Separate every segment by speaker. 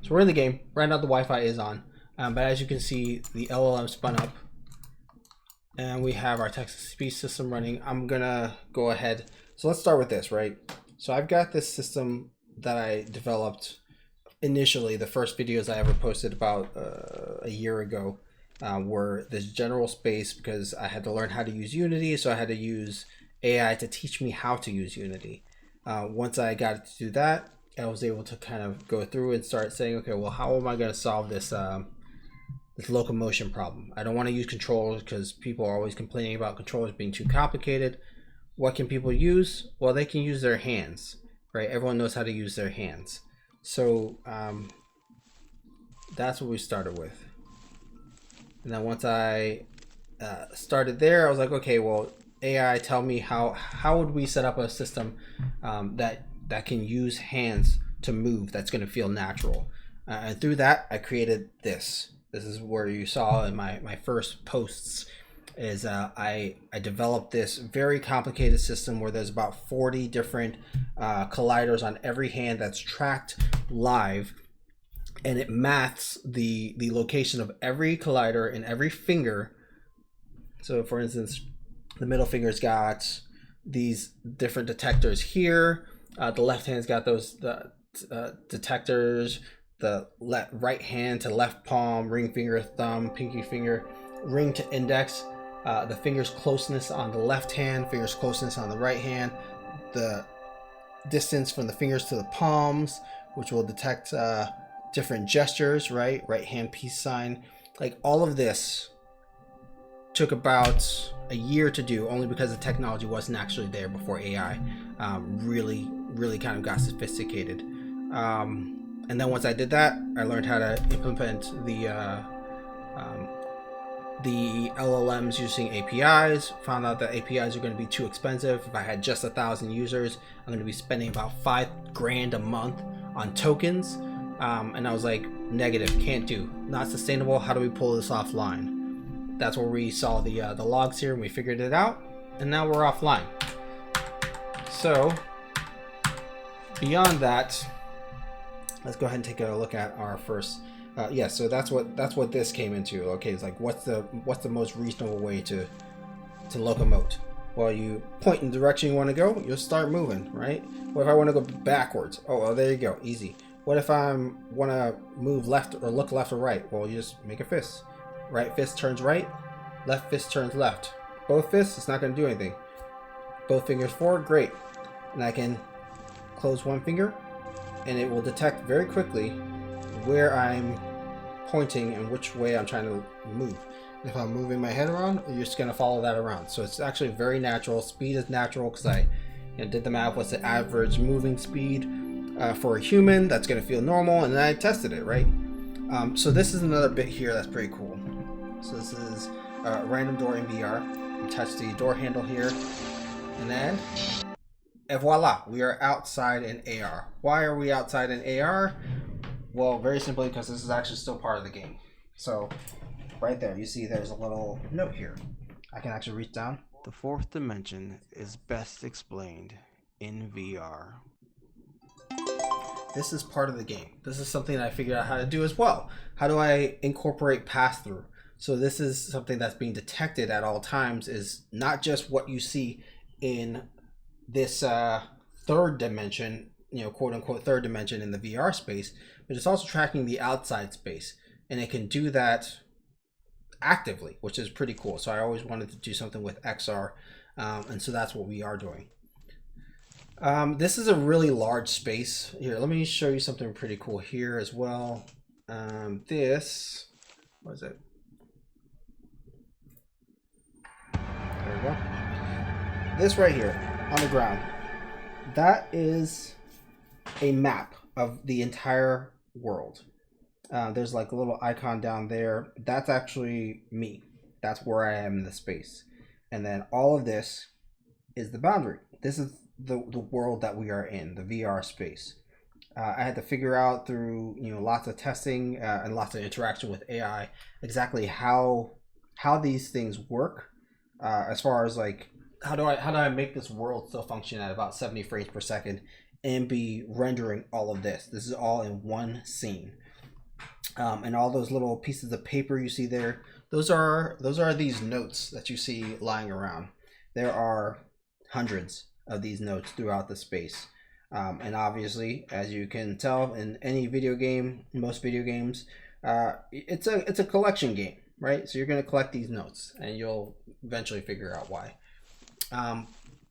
Speaker 1: So we're in the game. Right now the Wi-Fi is on. But as you can see, the LLM spun up. And we have our text-to-speech system running. I'm gonna go ahead. So let's start with this, right? So I've got this system that I developed initially. The first videos I ever posted about a year ago were this general space, because I had to learn how to use Unity. So I had to use AI to teach me how to use Unity. Once I got to do that, I was able to kind of go through and start saying, okay, well, how am I going to solve this this locomotion problem? I don't want to use controllers because people are always complaining about controllers being too complicated. What can people use? Well, they can use their hands, right? Everyone knows how to use their hands. So that's what we started with. And then once I started there, I was like, okay, well, AI, tell me how would we set up a system that can use hands to move, that's going to feel natural. And through that, I created this. This is where you saw in my first posts is I developed this very complicated system where there's about 40 different colliders on every hand that's tracked live, and it maths the location of every collider in every finger. So for instance, the middle finger's got these different detectors here. The left hand's got those detectors. The right hand to left palm, ring finger, thumb, pinky finger, ring to index. The finger's closeness on the left hand, finger's closeness on the right hand. The distance from the fingers to the palms, which will detect different gestures, right? Right hand peace sign. Like all of this took about a year to do, only because the technology wasn't actually there before AI really kind of got sophisticated. And then once I did that, I learned how to implement the LLMs using APIs. Found out that APIs are going to be too expensive. If I had just 1,000 users, I'm going to be spending about $5,000 a month on tokens. And I was like, negative, can't do, not sustainable. How do we pull this offline? That's where we saw the logs here, and we figured it out, and now we're offline. So beyond that, let's go ahead and take a look at our first. So that's what this came into. Okay, it's like what's the most reasonable way to locomote? Well, you point in the direction you want to go, you'll start moving, right? What if I want to go backwards? Oh, well, there you go, easy. What if I want to move left or look left or right? Well, you just make a fist. Right fist turns right, left fist turns left. Both fists, it's not going to do anything. Both fingers forward, great. And I can close one finger, and it will detect very quickly where I'm pointing and which way I'm trying to move. If I'm moving my head around, you're just going to follow that around. So it's actually very natural. Speed is natural because I did the math. What's the average moving speed for a human that's going to feel normal? And then I tested it, right? So this is another bit here that's pretty cool. So this is a random door in VR. You touch the door handle here, and then, and voila, we are outside in AR. Why are we outside in AR? Well, very simply because this is actually still part of the game. So right there, you see there's a little note here. I can actually reach down. The fourth dimension is best explained in VR. This is part of the game. This is something I figured out how to do as well. How do I incorporate pass-through? So this is something that's being detected at all times, is not just what you see in this third dimension, quote unquote third dimension in the VR space, but it's also tracking the outside space. And it can do that actively, which is pretty cool. So I always wanted to do something with XR. And so that's what we are doing. This is a really large space. Here, let me show you something pretty cool here as well. This, what is it? There we go. This right here on the ground, that is a map of the entire world. There's like a little icon down there. That's actually me. That's where I am in the space. And then all of this is the boundary. This is the world that we are in, the VR space. I had to figure out through lots of testing and lots of interaction with AI exactly how these things work, as far as like how do I make this world still function at about 70 frames per second and be rendering all of this. This is all in one scene. And all those little pieces of paper you see there, those are these notes that you see lying around. There are hundreds of these notes throughout the space. And obviously, as you can tell in any video game, most video games, it's a collection game, right? So you're going to collect these notes, and you'll eventually figure out why.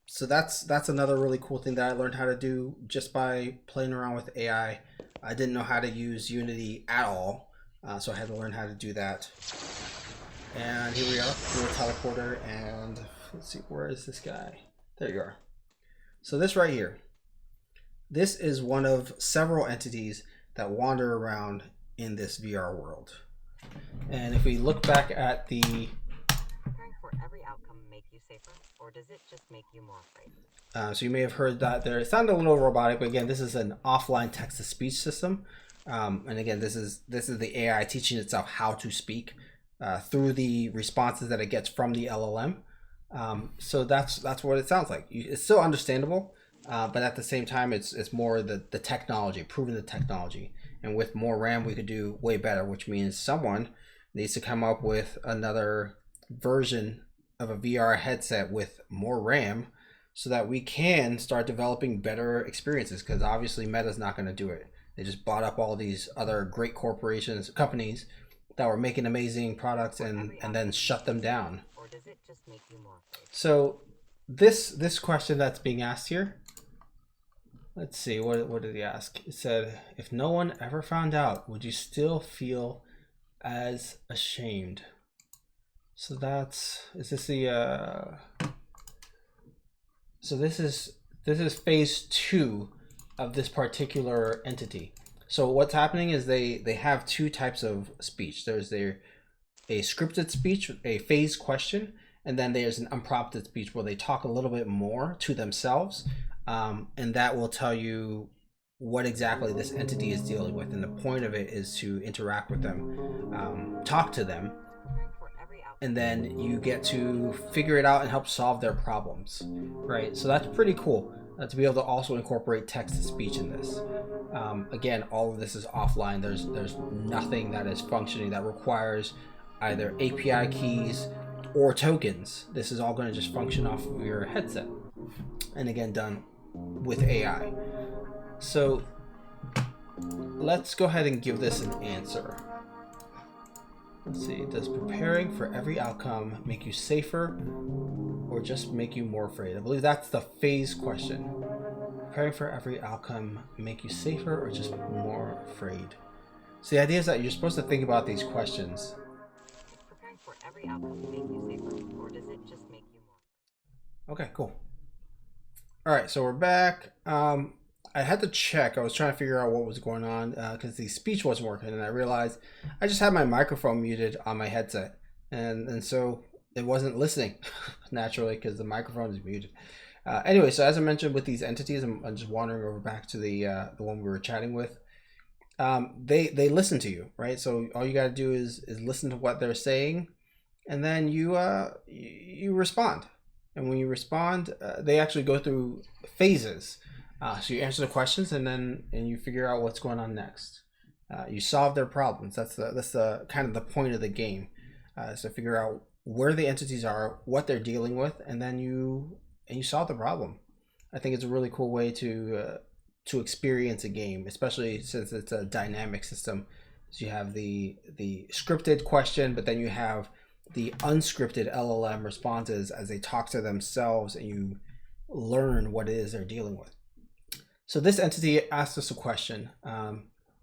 Speaker 1: So that's another really cool thing that I learned how to do just by playing around with AI. I didn't know how to use Unity at all, so I had to learn how to do that. And here we are, through a teleporter, and let's see, where is this guy? There you are. So this right here, this is one of several entities that wander around in this VR world. And if we look back at the...
Speaker 2: Preparing for every outcome make you safer, or does it just make you more afraid?
Speaker 1: So you may have heard that there. It sounded a little robotic, but again, this is an offline text-to-speech system. And again, this is the AI teaching itself how to speak through the responses that it gets from the LLM. So that's what it sounds like. It's still understandable, but at the same time, it's more the technology, proving the technology. And with more RAM, we could do way better, which means someone needs to come up with another version of a VR headset with more RAM, so that we can start developing better experiences, because obviously Meta's not going to do it. They just bought up all these other great companies that were making amazing products and then shut them down.
Speaker 2: Or does it just make you more afraid?
Speaker 1: So this question that's being asked here, let's see, what did he ask? It said, if no one ever found out, would you still feel as ashamed? So is this the so this is phase 2 of this particular entity. So what's happening is they have two types of speech. There's a scripted speech, a phase question, and then there's an unprompted speech where they talk a little bit more to themselves, and that will tell you what exactly this entity is dealing with. And the point of it is to interact with them, talk to them, and then you get to figure it out and help solve their problems, right? So that's pretty cool to be able to also incorporate text to speech in this. Again, all of this is offline. There's nothing that is functioning that requires either API keys or tokens. This is all going to just function off of your headset, and again, done with AI. So let's go ahead and give this an answer. Let's see, does preparing for every outcome make you safer or just make you more afraid? I believe that's the phase question. Preparing for every outcome make you safer or just more afraid? So the idea is that you're supposed to think about these questions.
Speaker 2: Does preparing for every outcome make you safer, or does it just make you more afraid?
Speaker 1: Okay, cool. All right, so we're back. I had to check. I was trying to figure out what was going on because the speech wasn't working, and I realized I just had my microphone muted on my headset, and so it wasn't listening naturally because the microphone is muted. Anyway, so as I mentioned with these entities, I'm just wandering over back to the one we were chatting with. They listen to you, right? So all you got to do is listen to what they're saying, and then you respond. And when you respond, they actually go through phases. So you answer the questions, and you figure out what's going on next. You solve their problems. That's the kind of the point of the game. So figure out where the entities are, what they're dealing with, and then you solve the problem. I think it's a really cool way to experience a game, especially since it's a dynamic system. So you have the scripted question, but then you have the unscripted LLM responses as they talk to themselves, and you learn what it is they're dealing with. So this entity asked us a question. The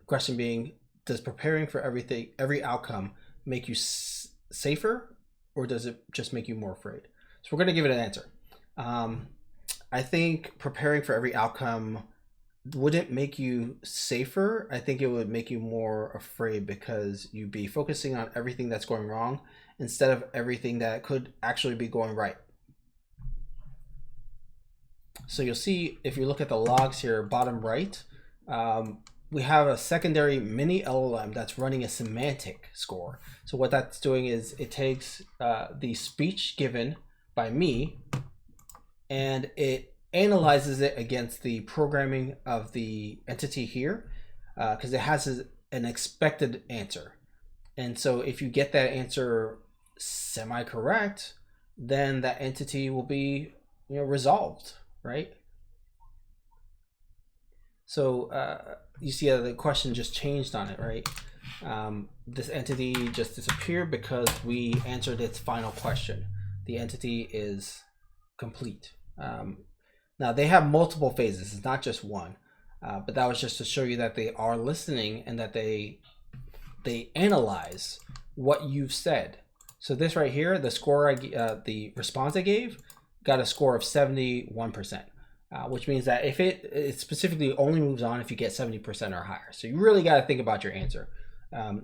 Speaker 1: question being, does preparing for every outcome make you safer, or does it just make you more afraid? So we're going to give it an answer. I think preparing for every outcome wouldn't make you safer. I think it would make you more afraid, because you'd be focusing on everything that's going wrong instead of everything that could actually be going right. So you'll see, if you look at the logs here, bottom right, we have a secondary mini LLM that's running a semantic score. So what that's doing is it takes the speech given by me, and it analyzes it against the programming of the entity here, because it has an expected answer. And so if you get that answer semi correct, then that entity will be, resolved, right? So you see how the question just changed on it, right? This entity just disappeared because we answered its final question. The entity is complete. Now they have multiple phases; it's not just one. But that was just to show you that they are listening and that they analyze what you've said. So this right here, the score, the response I gave, got a score of 71%, which means that if it specifically only moves on if you get 70% or higher. So you really got to think about your answer,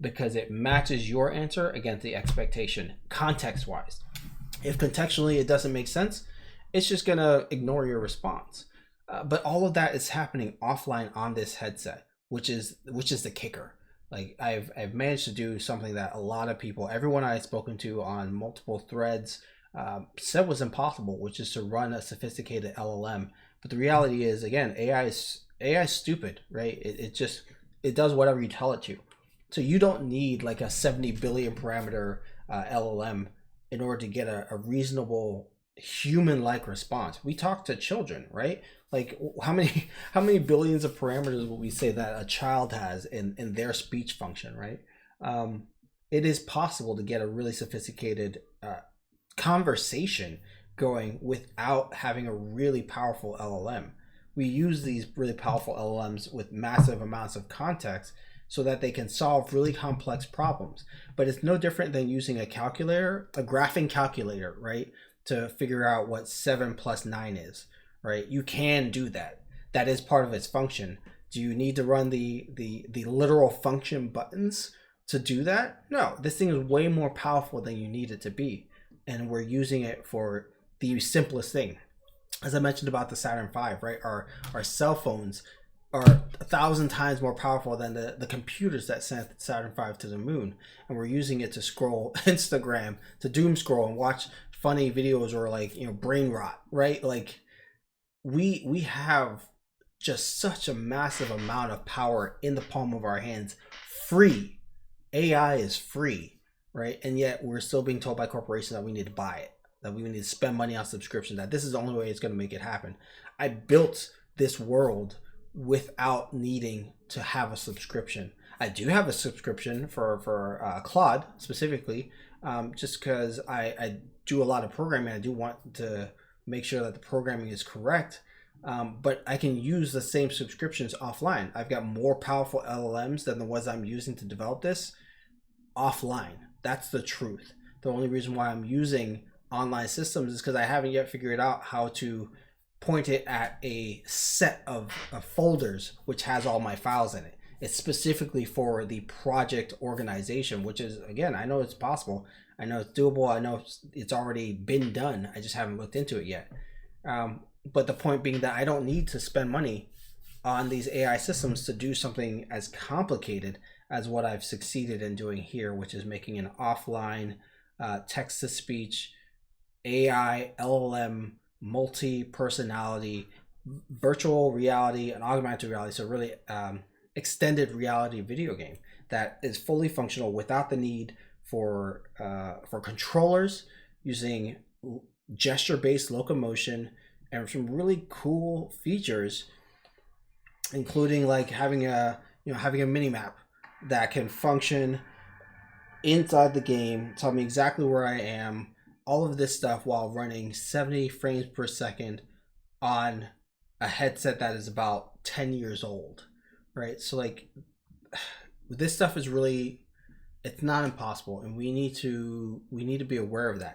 Speaker 1: because it matches your answer against the expectation context-wise. If contextually it doesn't make sense, it's just gonna ignore your response. But all of that is happening offline on this headset, which is the kicker. Like I've managed to do something that a lot of people, everyone I've spoken to on multiple threads, said was impossible, which is to run a sophisticated LLM. But the reality is, again, AI is stupid, right? It does whatever you tell it to. So you don't need like a 70 billion parameter LLM in order to get a reasonable human-like response. We talk to children, right? Like how many billions of parameters will we say that a child has in their speech function, right? It is possible to get a really sophisticated conversation going without having a really powerful LLM. We use these really powerful LLMs with massive amounts of context so that they can solve really complex problems. But it's no different than using a calculator, a graphing calculator, right? To figure out what 7 plus 9 is, right? You can do that. That is part of its function. Do you need to run the literal function buttons to do that? No, this thing is way more powerful than you need it to be. And we're using it for the simplest thing. As I mentioned about the Saturn V, right? Our cell phones are 1,000 times more powerful than the computers that sent Saturn V to the moon. And we're using it to scroll Instagram, to doom scroll and watch funny videos, or like, brain rot, right? Like we have just such a massive amount of power in the palm of our hands, free. AI is free, right? And yet we're still being told by corporations that we need to buy it, that we need to spend money on subscription, that this is the only way it's going to make it happen. I built this world without needing to have a subscription. I do have a subscription for Claude specifically, just because I do a lot of programming. I do want to make sure that the programming is correct. But I can use the same subscriptions offline. I've got more powerful LLMs than the ones I'm using to develop this offline. That's the truth. The only reason why I'm using online systems is because I haven't yet figured out how to point it at a set of folders which has all my files in it. It's specifically for the project organization, which is, again, I know it's possible. I know it's doable. I know it's already been done. I just haven't looked into it yet. But the point being that I don't need to spend money on these AI systems to do something as complicated as what I've succeeded in doing here, which is making an offline text-to-speech AI LLM multi-personality virtual reality and augmented reality, so really extended reality video game that is fully functional without the need for controllers, using gesture-based locomotion and some really cool features, including like having a mini map that can function inside the game, tell me exactly where I am, all of this stuff while running 70 frames per second on a headset that is about 10 years old, right? So like this stuff is really, it's not impossible, and we need to be aware of that.